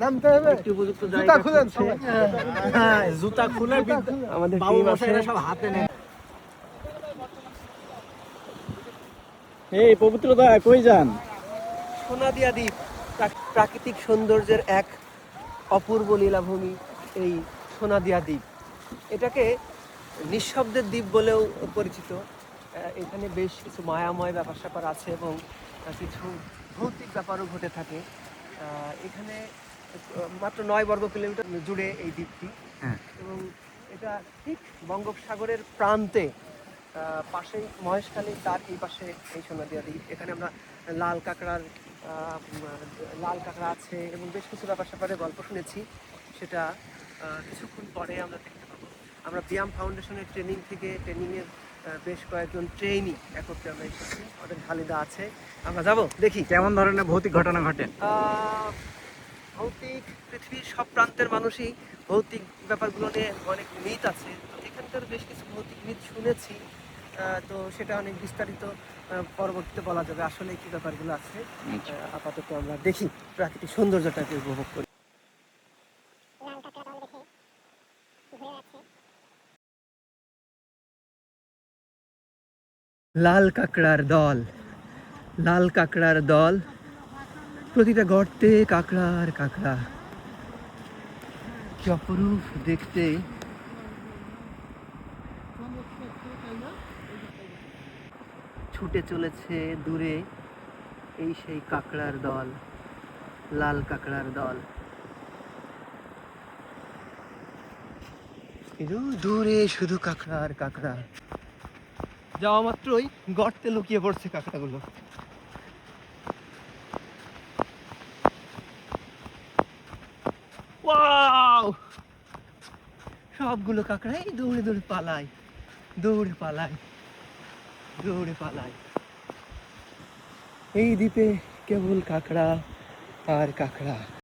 নামতে হবে, একটু উপযুক্ত জুতা জায়গা খুলেন খুঁজছে। সবাই। হ্যাঁ, জুতা খুলে আমাদের বাবু টিম আছে। মশাইরা সব হাতে নেয়। এই পবিত্রদা কই যান? সোনাদিয়া দ্বীপ, প্রাকৃতিক সৌন্দর্যের এক অপূর্ব লীলাভূমি এই সোনাদিয়া দ্বীপ। এটাকে নিঃশব্দের দ্বীপ বলেও পরিচিত। এখানে বেশ কিছু মায়াময় ব্যাপার স্যাপার আছে এবং কিছু ভৌতিক ব্যাপারও ঘটে থাকে। এখানে মাত্র 9 বর্গ কিলোমিটার জুড়ে এই দ্বীপটি এবং এটা ঠিক বঙ্গোপসাগরের প্রান্তে, পাশেই মহেশখালী, তার এই পাশে এই সোনাদিয়া দ্বীপ। এখানে আমরা লাল কাঁকড়ার লাল কাঁকড়া আছে এবং বেশ কিছু ব্যাপার স্যাপারে গল্প শুনেছি, সেটা কিছুক্ষণ পরে আমরা দেখতে পাবো। আমরা ব্যায়াম ফাউন্ডেশনের ট্রেনিংয়ের বেশ কয়েকজন ট্রেইনি একত্রে আমরা এসেছি, আমাদের খালিদা আছে। আমরা যাব, দেখি কেমন ধরনের ভৌতিক ঘটনা ঘটে? ভৌতিক, পৃথিবীর সব প্রান্তের মানুষই ভৌতিক ব্যাপারগুলো নিয়ে অনেক মিথ আছে। তো এখানকার বেশ কিছু ভৌতিক মিথ শুনেছি, তো সেটা অনেক বিস্তারিত পরবর্তীতে বলা যাবে আসলে কি ব্যাপারগুলো আছে। আপাতত আমরা দেখি, প্রাকৃতিক সৌন্দর্যটাকে উপভোগ করি। লাল কাঁকড়ার দল, লাল কাঁকড়ার দল, প্রতিটা গর্তে কাঁকড়া আর কাঁকড়া, কি অপরূপ দেখতে। ছুটে চলেছে দূরে এই সেই কাঁকড়ার দল, লাল কাঁকড়ার দল। দূরে শুধু কাঁকড়া আর কাঁকড়া, যাওয়া মাত্রই গর্তে লুকিয়ে পড়ছে কাঁকড়াগুলো। ওয়াও, সবগুলো কাঁকড়া এই দৌড়ে দৌড়ে পালায়, দৌড়ে পালায়, দৌড়ে পালায়। এই দ্বীপে কেবল কাঁকড়া আর কাঁকড়া।